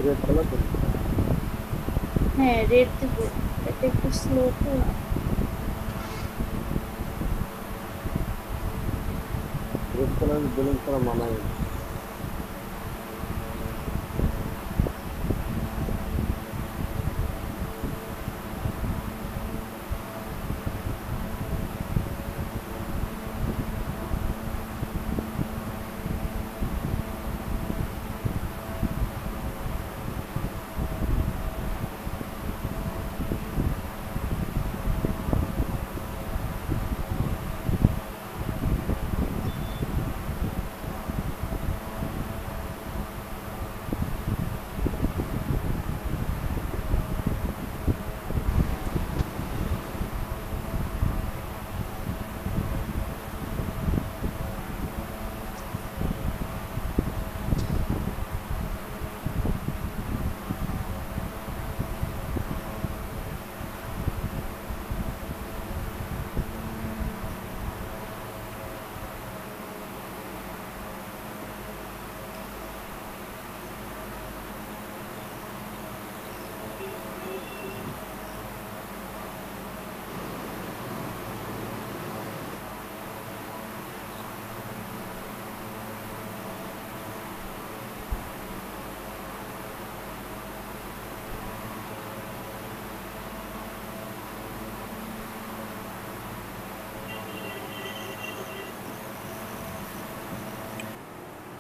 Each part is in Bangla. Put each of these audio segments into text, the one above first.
রেড কালার দেন। হ্যাঁ রেড দিব, এটা একটু স্লো তো। রেড কালার বেলুন ছাড়া মানায় না।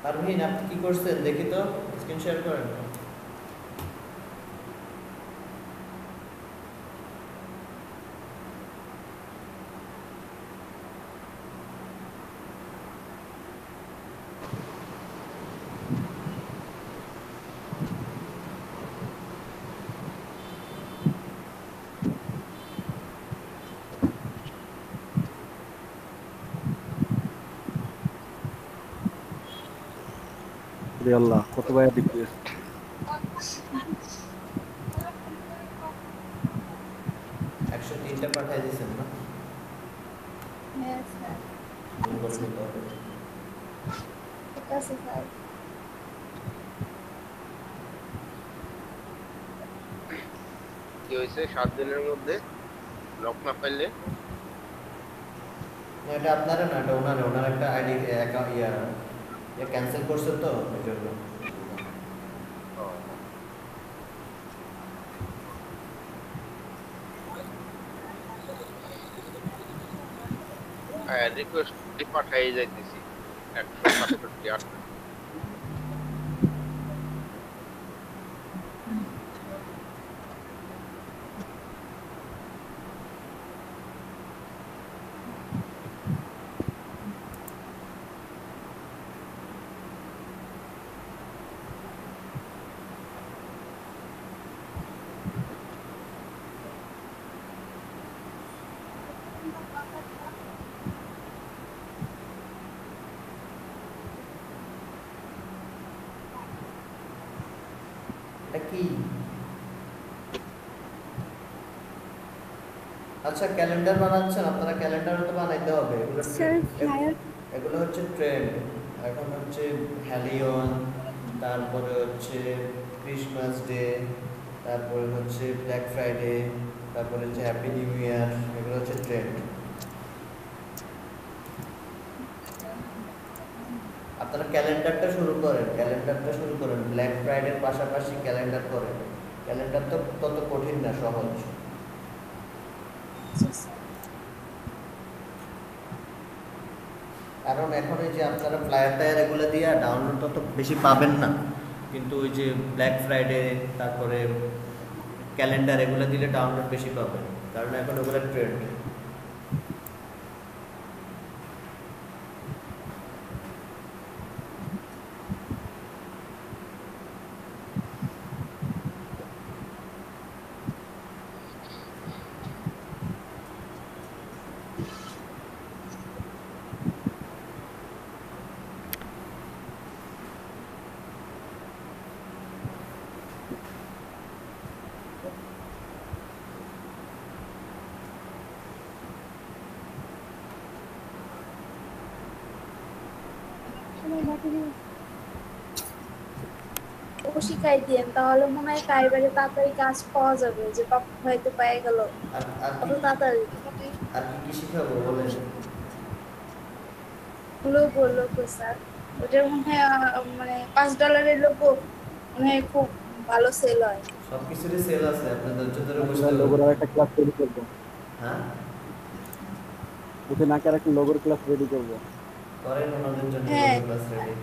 আরভিন, আপনি কি করছেন দেখি তো, স্ক্রিন শেয়ার করেন। রে আল্লাহ, কত ভাইয়া রিকোয়েস্ট। 103টা পাঠাই দিয়েছেন না? হ্যাঁ স্যার। ভুল করে নিতে হবে। ঠিক আছে স্যার। কি হয়েছে 7 দিনের মধ্যে লক না পাইলে? না, এটা আপনারা না, এটা ওনার একটা আইডি ইয়া ক্যান্সেল করছে তো এই জন্য। রিকোয়েস্ট পাঠাই যাইতেছি 167 এটা কি? আচ্ছা, ক্যালেন্ডার বানাচ্ছেন আপনারা, ক্যালেন্ডারও তো বানাইতে হবে। Sir flyer. এগুলো হচ্ছে ট্রেন্ড। এখন হচ্ছে হ্যালিয়ন, তারপরে হচ্ছে ক্রিসমাস ডে, তারপরে হচ্ছে ব্ল্যাক ফ্রাইডে, তারপরে হচ্ছে হ্যাপি নিউ ইয়ার, এগুলো হচ্ছে ট্রেন্ড। আপনারা ক্যালেন্ডারটা শুরু করেন, ব্ল্যাক ফ্রাইডের পাশাপাশি ক্যালেন্ডার করেন। ক্যালেন্ডার তো তত কঠিন না, সহজ। কারণ এখন এই যে আপনারা ফ্লায়ার টায়ার এগুলো দিয়ে ডাউনলোড তত বেশি পাবেন না, কিন্তু ওই যে ব্ল্যাক ফ্রাইডে, তারপরে ক্যালেন্ডার এগুলো দিলে ডাউনলোড বেশি পাবেন, কারণ এখন ওগুলো ট্রেন্ড। ও শিখাই দিয়েন, তাহলে মনে হয় কারিগরে তাড়াতাড়ি কাজ পাওয়া যাবে, যে পাপ্পু হয়তো পেয়ে গেল আর আর কত কি তাড়াতাড়ি। আর কি কি শিখাবো বলেন? লোগো লোগো স্যার, ওটার মনে হয় মানে $5 লোগো মনে হয় খুব ভালো সেল হয়। সবকিছুরই সেল আছে, আপনি ধৈর্য ধরে বসতে আমরা হবে। লোগোর একটা ক্লাস রেডি করবো। হ্যাঁ, ওকে নাকি আর একটা লোগোর ক্লাস রেডি করবো। করেন ওনাদের জন্য হ্যাঁ, লোগো ক্লাস রেডি।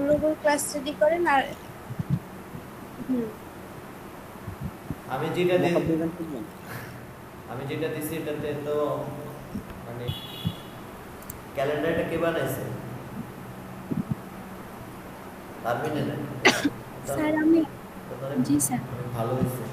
লোগোর ক্লাস রেডি করেন। আর হুম, আমি যেটা দিই মকআপ ডিজাইন শিখবেন। আমি যেটা দিছি এটাতে তো মানে ক্যালেন্ডারটা কে বানাইছে? পারবিন না? স্যার আমি, জি স্যার। ভালো হয়েছে।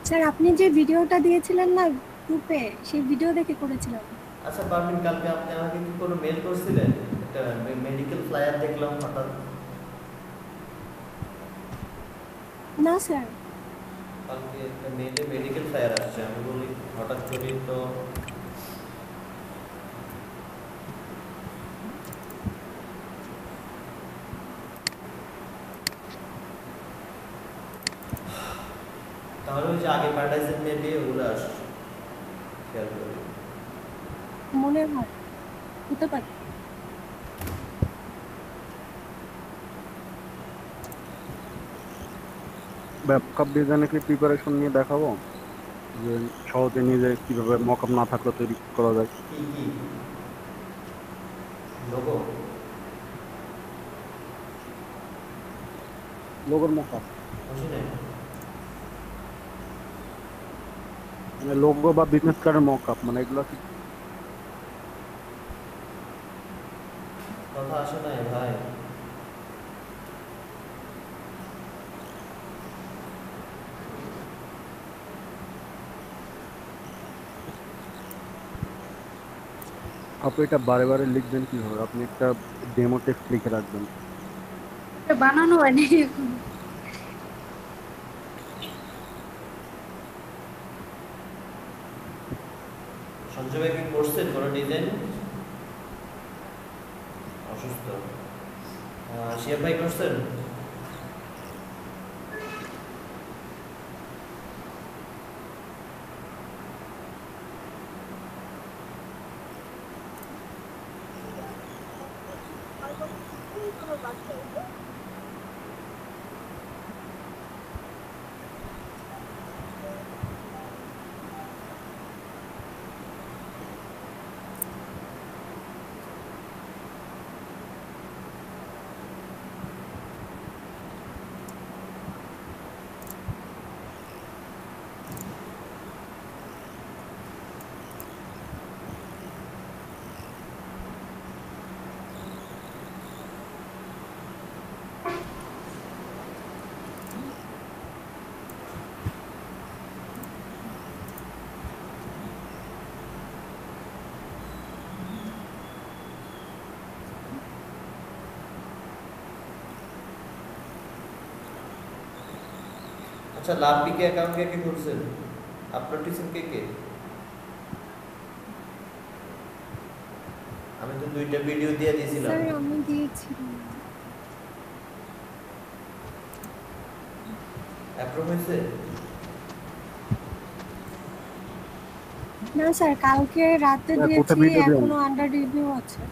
স্যার আপনি যে ভিডিওটা দিয়েছিলেন না গ্রুপে, সেই ভিডিও দেখে করেছিলাম। আচ্ছা পারবিন, কালকে আপনি আমাকে কি কোনো মেল করছিলেন? একটা মেডিকেল ফ্লায়ার দেখলাম হঠাৎ। না স্যার। কালকে একটা মেলে মেডিকেল ফ্লায়ার আসছে, আমি বলি হঠাৎ করি তো তাহলে ওই যে আগে পাঠাইছেন মেলে ওগুলো আসছে, খেয়াল করি। মনে হয় হতে পারে। মকআপ ডিজাইনে কি প্রিপারেশন নিয়ে দেখাবো, যে সহজে নিজে কিভাবে মকআপ না থাকলে তৈরি করা যায়। কি কি লোগো? লোগোর মকআপ বুঝি নাই। মানে লোগো বা বিজনেস কার্ডের মকআপ, মানে এগুলো কি কথা আসে নাই ভাই। আপনি এটা বারে বারে লিখবেন কিভাবে? আপনি একটা ডেমো টেক্সট লিখে রাখবেন। এটা বানানো হয়নি এখন। সঞ্জয় ভাই কি করছেন কোনো ডিজাইন? অসুস্থ। শিয়াব ভাই করছেন? আচ্ছা, লাভ পিকে অ্যাকাউন্ট কে কে করছেন? আপলোড দিয়েছেন কে কে? আমি তো 2টা ভিডিও দিয়ে দিয়েছিলাম। স্যার আমি দিয়েছি। অ্যাপ্রুভ হয়েছে? না স্যার, কালকে রাতে কোথায় দিয়েছি, ভিডিও দেন? এখনো আন্ডার রিভিউ আছে।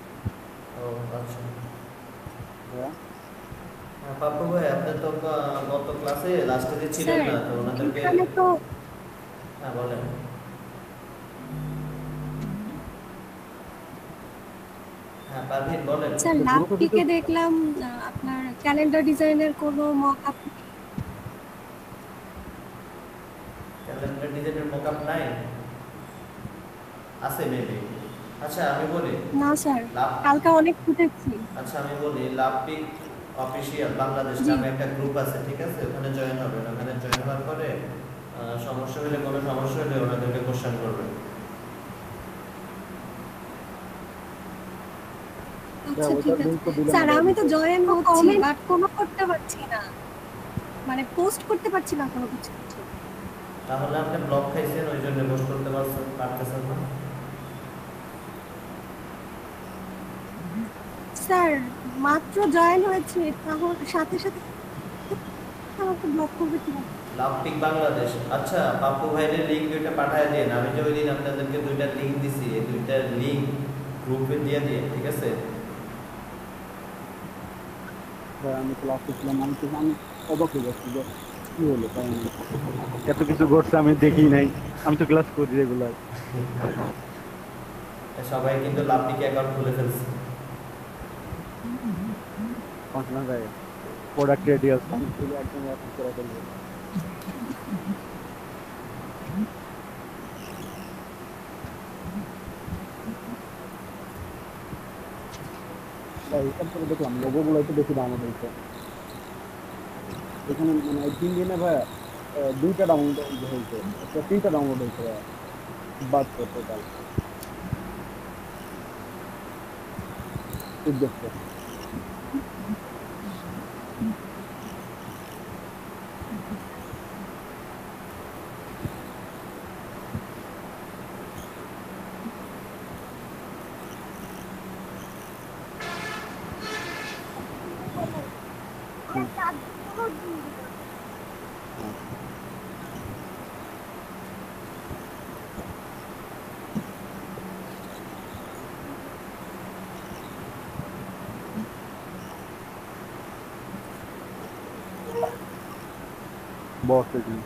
ও আচ্ছা। হ্যাঁ, হ্যাঁ পাপ্পু ভাই, আপনি তো গত ক্লাসে লাস্টে যে ছিলেন স্যার না, তো ওনাদেরকে। এখানে তো হ্যাঁ বলেন। হ্যাঁ পারভিন বলেন। স্যার লাভ পিকে দেখলাম আপনার ক্যালেন্ডার ডিজাইনের কোনো মক আপ। ক্যালেন্ডার ডিজাইনের মকআপ নাই? আছে মেবি। আচ্ছা আমি বলি। না স্যার, লাভ কালকে অনেক খুঁজেছি। আচ্ছা আমি বলি, লাভ পিক অফিসিয়াল বাংলাদেশ জি। নামে একটা গ্রুপ আছে, ঠিক আছে? ওখানে জয়েন হবেন। ওখানে জয়েন হওয়ার পরে সমস্যা হলে, কোনো সমস্যা হলে ওনাদেরকে কোশ্চেন করবেন। আচ্ছা ওইটার ঠিক আছে লিঙ্ক তো দিলাম স্যার, আমি তো আমাদের। জয়েন হচ্ছি বাট কোনো করতে পারছি না, মানে পোস্ট করতে পারছি না কোনো কিছু। তাহলে আপনি ব্লক খাইছেন, ওই জন্য পোস্ট করতে পারতেছেন না। স্যার মাত্র জয়েন হয়েছে, তাহলে সাথে সাথে আমাকে ব্লক করবে কিভাবে? লাভপিক বাংলাদেশ। আচ্ছা, পাপ্পু ভাইয়ের লিঙ্ক দুইটা পাঠায় দিন। আমি যে ওই দিন আপনাদেরকে দুইটা লিঙ্ক দিছি, এই দুইটার লিঙ্ক গ্রুপে দিয়ে দিন, ঠিক আছে? ভাই আমি ক্লাসে ছিলাম, আমি অবাক হয়ে যাচ্ছি যে কি হলো, তাই না? এত কিছু ঘটছে আমি দেখি নাই, আমি তো ক্লাস করি রেগুলার। সবাই কিন্তু লাভপিক অ্যাকাউন্ট খুলে ফেলছে। পাঁচনা ভাই প্রোডাক্ট রেডি আছে, আমি শুধু একদম অ্যাপ্লাই করে ফেলবো। ভাই হিসাব করে দেখলাম লোগো গুলো একটু বেশি দাম হয়েছে এখানে, মানে এই 3 দিনে ভাই দুইটা ডাউনলোড হয়েছে, একটা 3টা ডাউনলোড হয়েছে ভাই, বাদ টোটাল ঠিক দেখছে। হুম, আচ্ছা। বস এখানে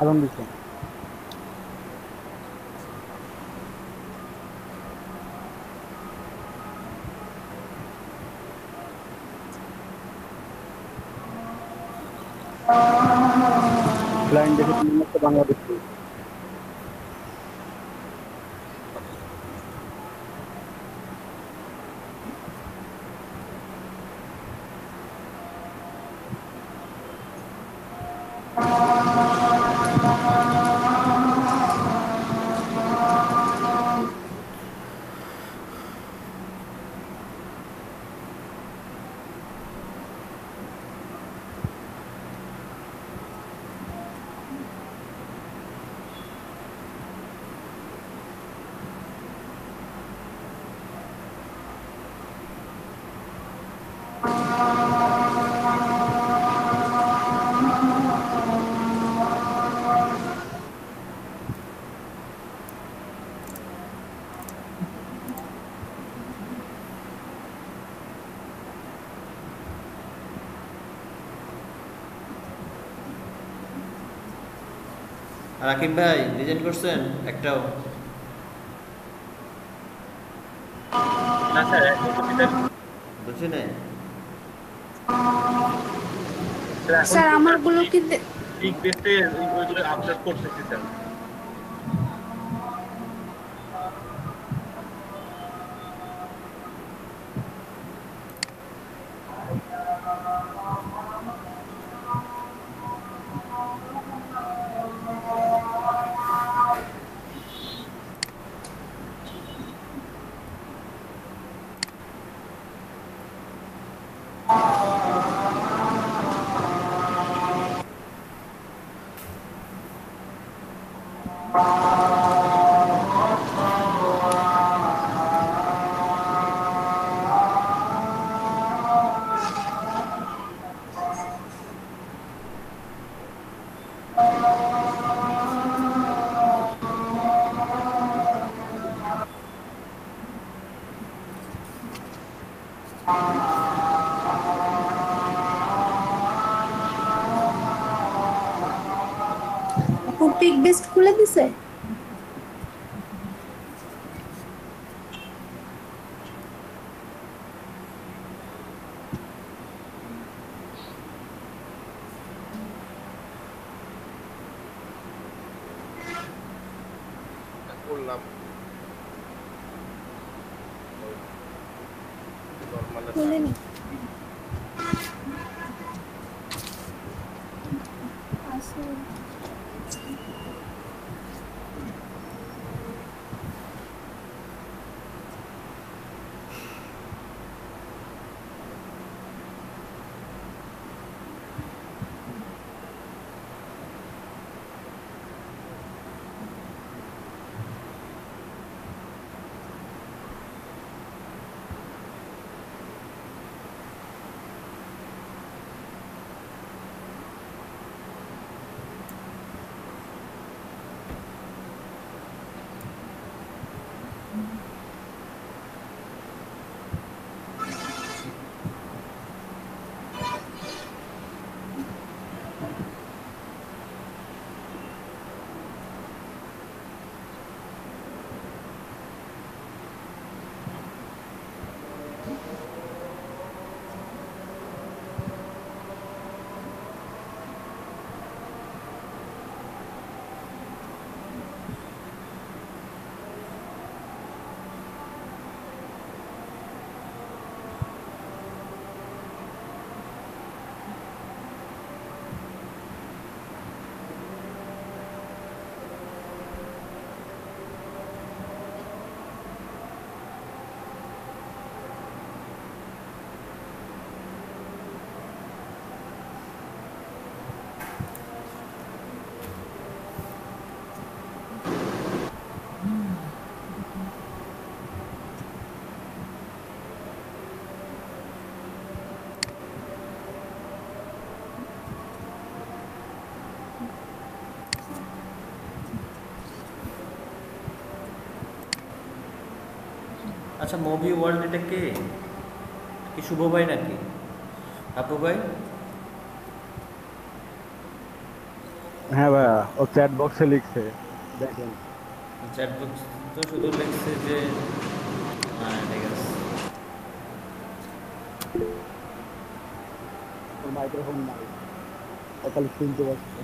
আরাম দিচ্ছে। ক্লায়েন্ট দেখে 3 মাসে বাংলাদেশ। রাকিব ভাই ডিজাইন করছেন একটাও? না স্যার, এখন তো বুঝি নাই। এখন স্যার তো আমারগুলো কি পিক বেসে ওইগুলো আপলোড করতেছি স্যার। পিক বেস্ট খুলে দিছে? করলাম ভালো থাক। খোলেনি আসলে আচ্ছা, মুভি ওয়ার্ল্ড এটা কে? কি শুভ ভাই নাকি আপু ভাই? হ্যাঁ ভাইয়া, ও চ্যাট বক্সে লিখছে, দেখেন। চ্যাট বক্স তো শুধু লিখছে যে হ্যাঁ ঠিক আছে। ওর মাইক্রোফোন নাই, ও খালি শুনতে পাচ্ছে।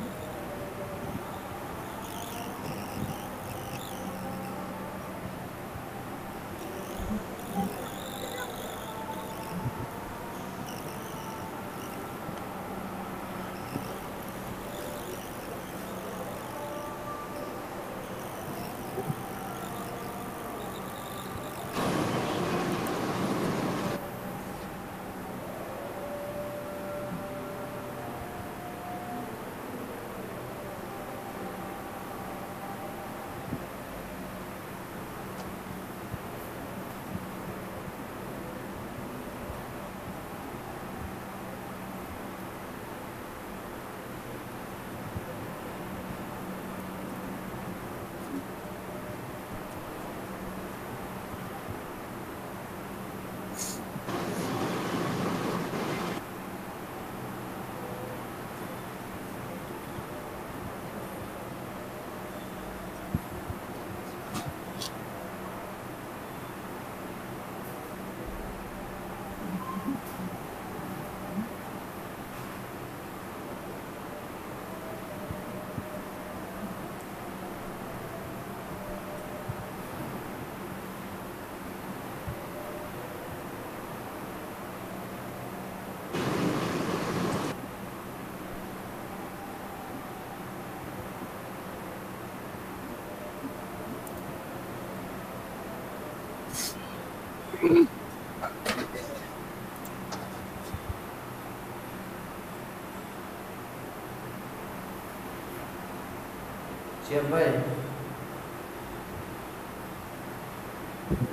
শিয়াব ভাই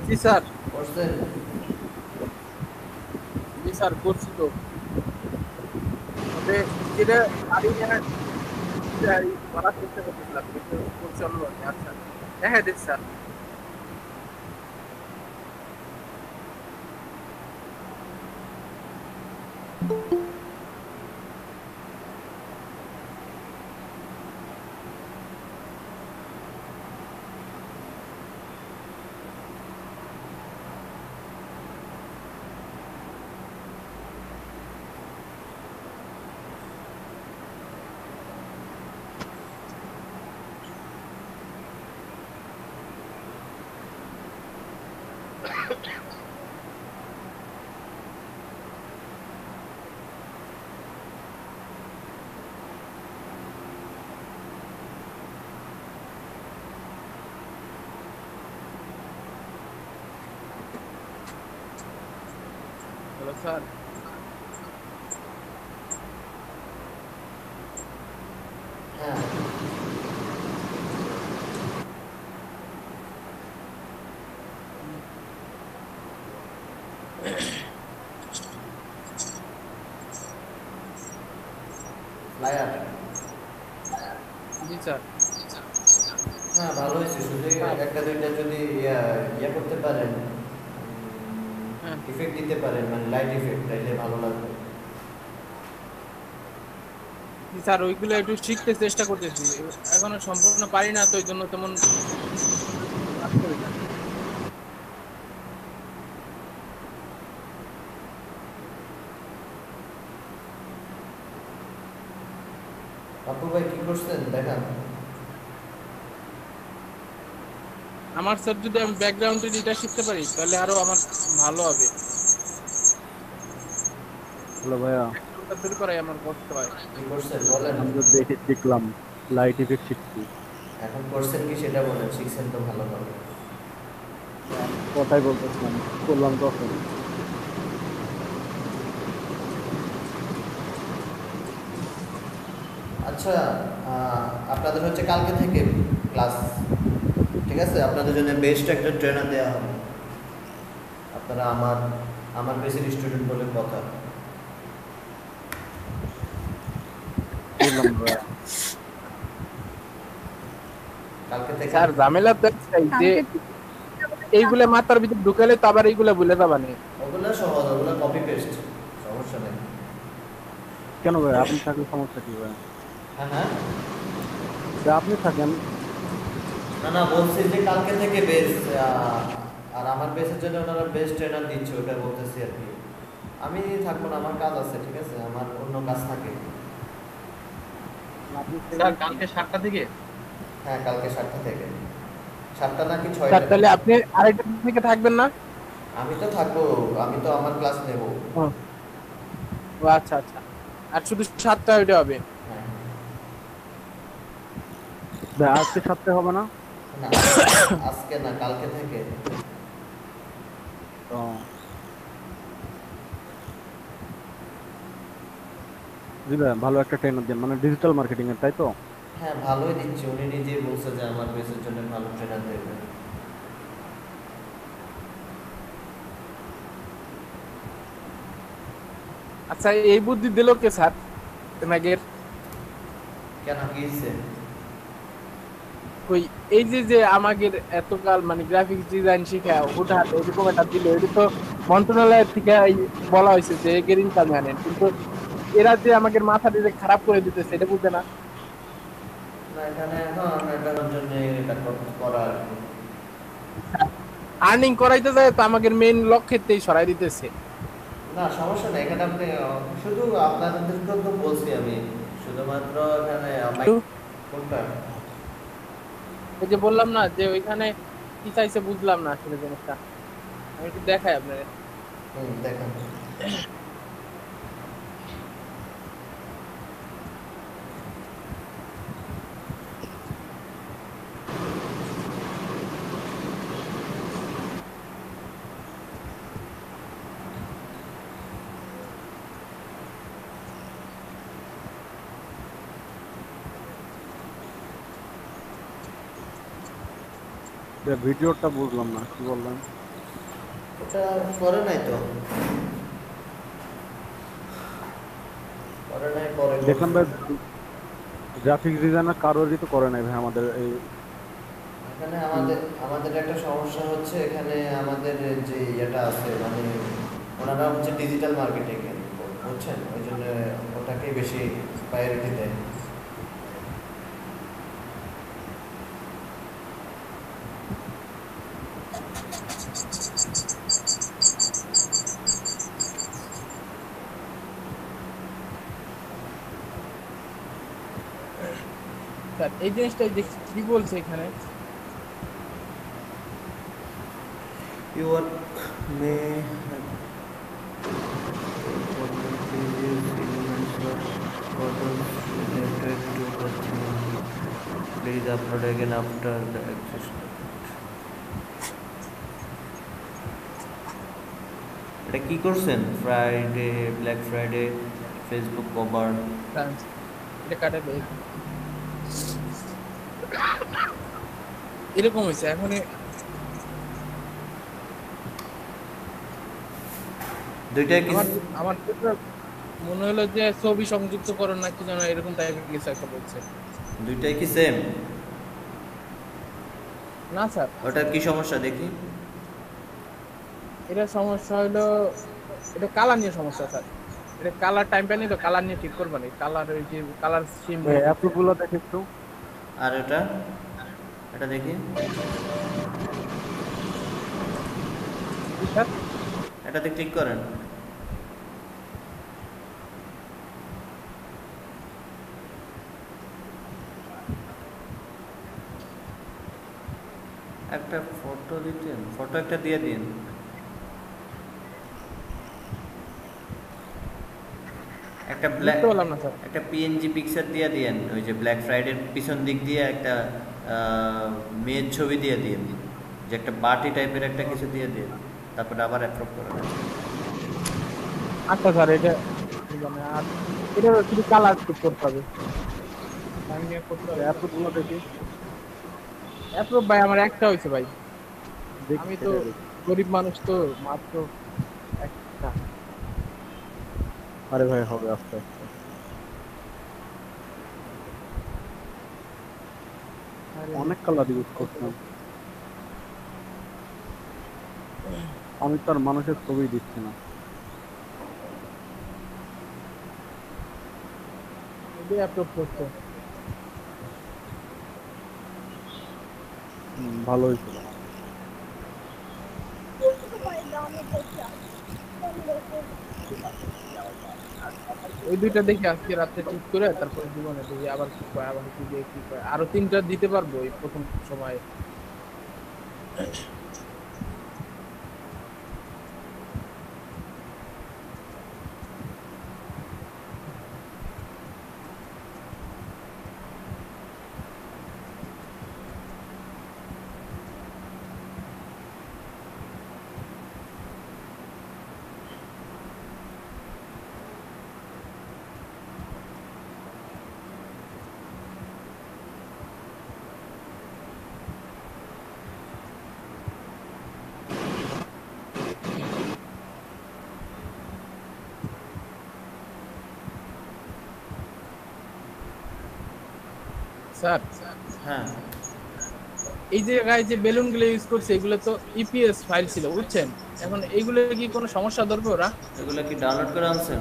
জি স্যার, করছেন? জি স্যার করছি তো। তবে যেটা আমি করার চেষ্টা করতেছিলাম কিন্তু করছি অন্যভাবে। আচ্ছা, হ্যাঁ হ্যাঁ দেখছি স্যার। স্যার হ্যাঁ ফ্লায়ার জি স্যার হ্যাঁ ভালো হয়েছে, শুধু একটা দুইটা যদি ইয়া করতে পারেন, হ্যাঁ ইফেক্ট দিতে পারেন, মানে লাইট ইফেক্ট, তাইলে ভালো লাগবে। জি স্যার ওইগুলো একটু শিখতে চেষ্টা করতেছি, এখনো সম্পূর্ণ পারি না তো, এই জন্য তেমন কাজ করি না। আপু ভাই কি করছেন দেখান। আমার স্যার যদি আমি ব্যাকগ্রাউন্ডে এটা শিখতে পারি তাহলে আরো আমার ভালো হবে। হ্যালো ভাইয়া, ব্যাকগ্রাউন্ডটা তৈরি করাই আমার কষ্ট হয়। কি করছেন বলেন, আমি তো দেখলাম লাইট ইফেক্ট শিখছি। এখন করছেন কি সেটা বলেন, শিখছেন তো ভালো ভালো। কথাই বলতেছিলাম, করলাম তখন। আচ্ছা আপনাদের হচ্ছে কালকে থেকে ক্লাস, ঠিক আছে? আপনাদের জন্য বেস্ট একটা ট্রেনার দেওয়া হবে। আপনারা আমার বেসিক স্টুডেন্ট বলে কথা। করলাম ভাইয়া। কালকে থেকে স্যার ঝামেলা তো একটাই যে এইগুলা মাথার ভিতর ঢুকালে তো আবার এইগুলা ভুলে যাবা না। ওগুলো সহজ, ওগুলো কপি পেস্ট, সমস্যা নেই। কেন ভাই, আপনি থাকলে সমস্যা কি ভাই? হ্যাঁ হ্যাঁ, যে আপনি থাকেন। না না বলছি যে কালকে থেকে বেস, আর আমার বেসের জন্য ওনারা বেস্ট ট্রেনার দিচ্ছে, ওটা বলতেছি আর কি। আমি থাকবো না, আমার কাজ আছে, ঠিক আছে? আমার অন্য কাজ থাকে। আপনি স্যার কালকে 7টা থেকে? হ্যাঁ কালকে 7টা থেকে, 7টা নাকি স্যার 6টা? তাহলে আপনি আরেকটা থেকে থাকবেন না? আমি তো থাকবো, আমি তো আমার ক্লাস নেব। ও আচ্ছা আচ্ছা, আর শুধু 7টা ওইটা হবে। হ্যাঁ ভাই আজকে সাথে হবে না? না আজকে না, কালকে থেকে। ও জি ভাই, ভালো একটা ট্রেনার দেন, মানে ডিজিটাল মার্কেটিং এর, তাই তো? হ্যাঁ ভালোই দিচ্ছে, উনি নিজেই বলছে যে আমার বেসের জন্য ভালো ট্রেনার দেবে। আচ্ছা এই বুদ্ধি দিল কে স্যার তোমাদের? কেন কি হয়েছে? কই এই যে যে আমাদের এতকাল মানে গ্রাফিক্স ডিজাইন শিখা হুটহাট এরকম একটা দিল, এটা তো মন্ত্রণালয় থেকে বলা হয়েছে যে এর ইনকাম আনেন, কিন্তু এরা যে আমাদের মাথা দিয়ে খারাপ করে দিতেছে এটা বুঝে না। না এখানে এখন এটার জন্য এটা করা আর কি। আর্নিং করাইতে যায় তো আমাদের মেইন লক্ষ্যেতেই সরাই দিতেছে। না সমস্যা নেই, এখানে আপনি শুধু আপনাদেরকে তো বলছি আমি, শুধুমাত্র এখানে কোনটা? ওই যে বললাম না যে ওইখানে কি চাইছে বুঝলাম না আসলে জিনিসটা, আমি একটু দেখাই আপনাদের। দেখেন ভিডিওটা বুঝলাম না, কি বললেন? এটা করে নাই তো, করে নাই, পরে দেখলাম ভাই, গ্রাফিক্স ডিজাইনার কারোরই তো করে নাই ভাই আমাদের এই। এখানে আমাদের একটা সমস্যা হচ্ছে, এখানে আমাদের যে ইয়েটা আছে মানে ওনারা হচ্ছে ডিজিটাল মার্কেটিং এর, বুঝছেন? ওই জন্য ওটাকেই বেশি প্রায়োরিটি দেয়। স্যার এই জিনিসটাই দেখছি কি বলছে এখানে, You are may please upload again after the existing. এটা কি করছেন? Friday, black Friday, Facebook cover. এটা কাটে দেয় এরকম হয়েছে এখন দুইটাই কি আমার আমার তো মনে হলো যে ছবি সংযুক্ত করো না কি যেন এরকম টাইপের কিছু একটা বলছে। দুইটাই কি সেম? না স্যার, ওটার কি সমস্যা দেখি? এটা সমস্যা হলো এটা কালার নিয়ে সমস্যা স্যার। এটা কালার টাইম পাইনি তো, কালার নিয়ে ঠিক করবো না। কালার ওই যে কালার সিম অ্যাপগুলো দেখে একটু। আর এটা এটা দেখি, স্যার। এটাতে ক্লিক করেন। একটা ফটো দিতেন, ফটো একটা দিয়ে দিন। একটা ব্ল্যাক, বুঝতে পারলাম না স্যার। একটা পিএনজি পিকচার দিয়ে দিয়েন, ওই যে ব্ল্যাক ফ্রাইডের পিছন দিক দিয়ে একটা মেয়ের ছবি দিয়ে দিন, যে একটা পার্টি টাইপের একটা কিছু দিয়ে দিন, তারপরে আবার অ্যাপ্রুভ করেন। আচ্ছা স্যার, এটা মানে আর এটা শুধু কালার ঠিক করতে হবে। টাইম নিয়ে করতে হবে। অ্যাপগুলো দেখি। অ্যাপ্রুভ ভাই আমার একটা হয়েছে ভাই। দেখি আমি তো সেটা দেখি। গরিব মানুষ তো, মাত্র একটা। আরে ভাই হবে আস্তে আস্তে। অনেক কালার ইউজ করতাম আমি, তো আর মানুষের ছবি দিচ্ছি না। এটা অ্যাপ্রুভ করতে ভালো হয়েছিল। ওই দুইটা দেখি আজকে রাতে ঠিক করে তারপরে জীবনে দেখি আবার কি কয়, আবার কি দিয়ে কি কয়। আরো 3টা দিতে পারবো এই প্রথম সময়ে। স্যার, হ্যাঁ, এই যে জায়গায় যে বেলুন গুলো ইউজ করছে এগুলো তো ইপিএস ফাইল ছিল বুঝছেন। এখন এইগুলো কি কোনো সমস্যা ধরবে ওরা? এগুলো কি ডাউনলোড করে আনছেন?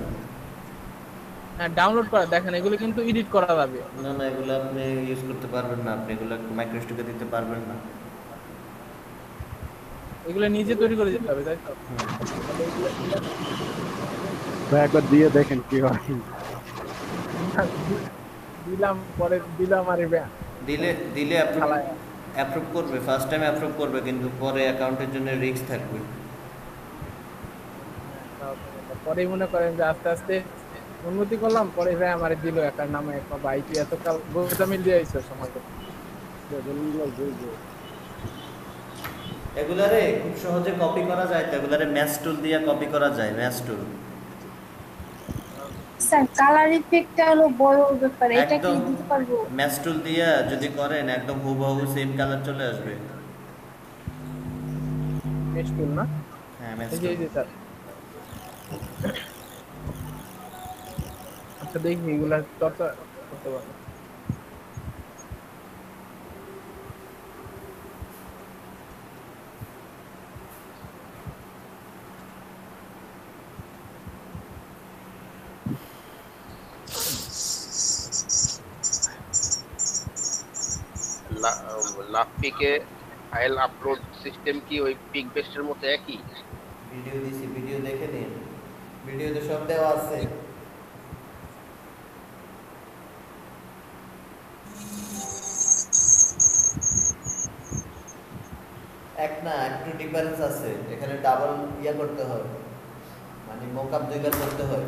হ্যাঁ, ডাউনলোড করা দেখেন, এগুলো কিন্তু এডিট করা যাবে। না না, এগুলো আপনি ইউজ করতে পারবেন না, আপনি এগুলো মাইক্রোস্টকে দিতে পারবেন না। এগুলো নিজে তৈরি করে যেতে হবে তাই তো? ভাই একবার দিয়ে দেখেন কি হয়। দিলাম, পরে দিলাম আর দিলে দিলে অ্যাপ্রুভ করবে, ফার্স্ট টাইম অ্যাপ্রুভ করবে, কিন্তু পরে অ্যাকাউন্টের জন্য রিস্ক থাকবে। পরে মনে করেন যে আস্তে আস্তে উন্নতি করলাম, পরে ভাই আমার দিল একার নামে একটা বাইক, এতকাল গোদামিল দিয়ে আইছে সময় তো। এগুলারে খুব সহজে কপি করা যায়, তো এগুলারে ম্যাচ টুল দিয়ে কপি করা যায়, ম্যাচ টুল। স্যার কালার ইফেক্টটা হলো বড় ব্যাপার, এটা কি একদম দিতে পারবো? ম্যাচ টুল দিয়ে যদি করেন একদম হুবহু সেম কালার চলে আসবে। মেশ টুল না? হ্যাঁ, ম্যাচ এই যে টুল। এই যে স্যার, আচ্ছা দেখি এগুলা চর্চা করতে পারবো। লাভ পিকে ফাইল আপলোড সিস্টেম কি ওই পিক বেস্টের মতো একই? ভিডিও দিছি, ভিডিও দেখে নিন, ভিডিওতে সব দেওয়া আছে। এক না, একটু ডিফারেন্স আছে, এখানে ডাবল ইয়া করতে হয়, মানে মকআপ 2বার করতে হয়।